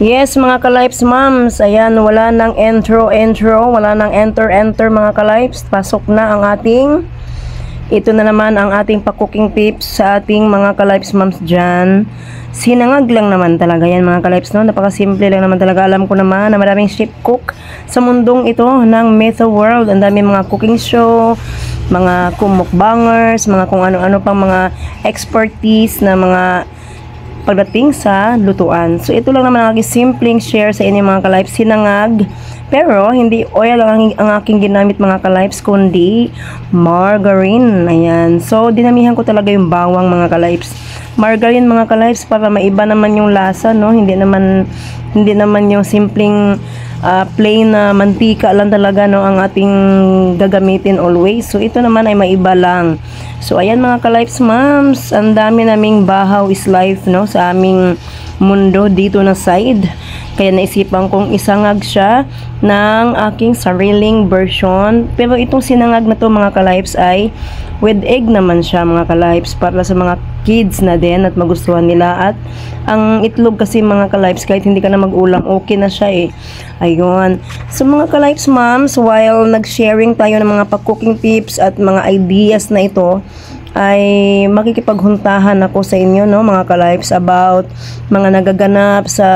Yes, mga ka-lives moms, ayan, wala nang intro, wala nang enter mga ka-lives. Pasok na ang ating, ito na naman ang ating pa-cooking tips sa ating mga ka-lives moms dyan. Sinangag lang naman talaga yan mga ka-lives, no? Napakasimple lang naman talaga. Alam ko naman na maraming chef cook sa mundong ito ng Meta World. Ang dami mga cooking show, mga kumukbangers, mga kung ano-ano pang mga expertise na mga pagdating sa lutuan. So ito lang naman ang aking simpleng share sa inyo mga ka-lives, sinangag. Pero hindi oil ang aking ginamit mga ka-lives, kundi margarine. Ayan. So dinamihan ko talaga yung bawang mga ka-lives. Margarine mga ka-lives para maiba naman yung lasa, no? Hindi naman yung simpleng plain na mantika lang talaga, no, ang ating gagamitin always. So ito naman ay maiba lang. So ayan mga ka-lives moms, ang dami naming bahaw is life, no, sa aming mundo dito na side. Kaya naisipan kong isangag siya ng aking sariling version. Pero itong sinangag na to mga ka-lives ay with egg naman siya mga ka-lives, para sa mga kids na din at magustuhan nila. At ang itlog kasi mga ka-lives, kahit hindi ka na mag-ulam, okay na siya eh. Ayun. So mga ka-lives moms, while nag-sharing tayo ng mga pag-cooking tips at mga ideas na ito, ay makikipaghuntahan ako sa inyo, no, mga ka-lives, about mga nagaganap sa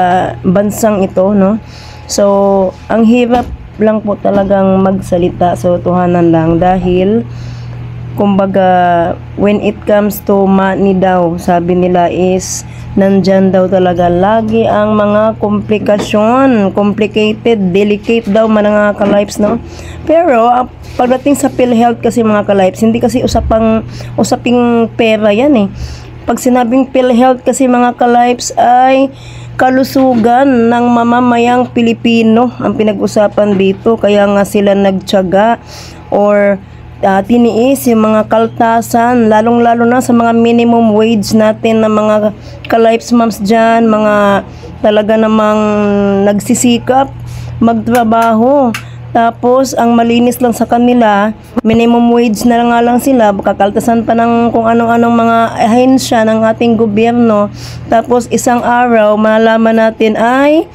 bansang ito, no. So ang hirap lang po talagang magsalita sa totohanan lang, dahil kumbaga when it comes to money daw, sabi nila is nandyan daw talaga lagi ang mga komplikasyon, complicated, delicate daw mga ka-lives, no. Pero pagdating sa PhilHealth kasi mga ka-lives, hindi kasi usaping pera yan eh. Pag sinabing PhilHealth kasi mga ka-lives ay kalusugan ng mamamayang Pilipino ang pinag-usapan dito. Kaya nga sila nagtiyaga or tiniis yung mga kaltasan, lalong-lalo na sa mga minimum wage natin na mga ka-lives moms dyan, mga talaga namang nagsisikap magtrabaho. Tapos ang malinis lang sa kanila, minimum wage na nga lang sila, kakaltasan pa ng kung anong-anong mga ahensya ng ating gobyerno. Tapos isang araw malalaman natin ay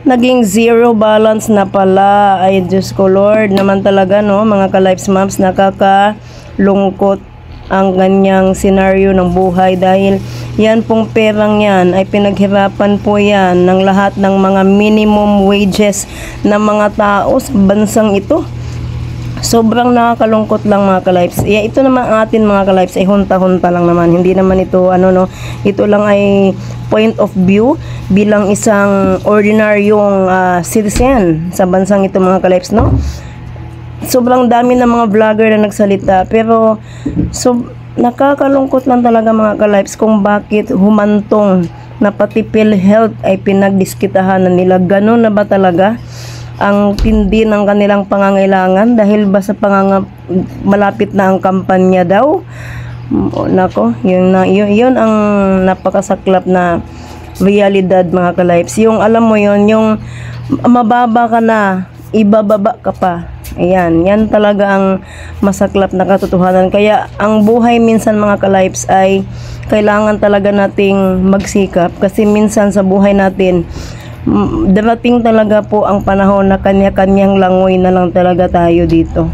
naging zero balance na pala. Ay Diyos ko Lord naman talaga, no, mga ka-lives moms, nakakalungkot ang ganyang senaryo ng buhay, dahil yan pong perang yan ay pinaghirapan po yan ng lahat ng mga minimum wages na mga tao sa bansang ito. Sobrang nakakalungkot lang mga ka-lives. Ito naman atin mga ka-lives ay hunta-hunta lang naman. Hindi naman ito no, ito lang ay point of view bilang isang ordinaryong citizen sa bansang ito mga ka-lives, no. Sobrang dami ng mga vlogger na nagsalita, pero nakakalungkot lang talaga mga ka-lives kung bakit humantong na pati PhilHealth ay pinagdiskitahan na nila. Ganun na ba talaga ang tindi ng kanilang pangangailangan dahil ba sa malapit na ang kampanya daw? Nako, yun ang napakasaklap na realidad mga ka-lives. Yung alam mo yun, yung mababa ka na, ibababa ka pa. Ayan, yan talaga ang masaklap na katotohanan. Kaya ang buhay minsan mga ka-lives ay kailangan talaga nating magsikap, kasi minsan sa buhay natin darating talaga po ang panahon na kanya-kanyang langoy na lang talaga tayo dito.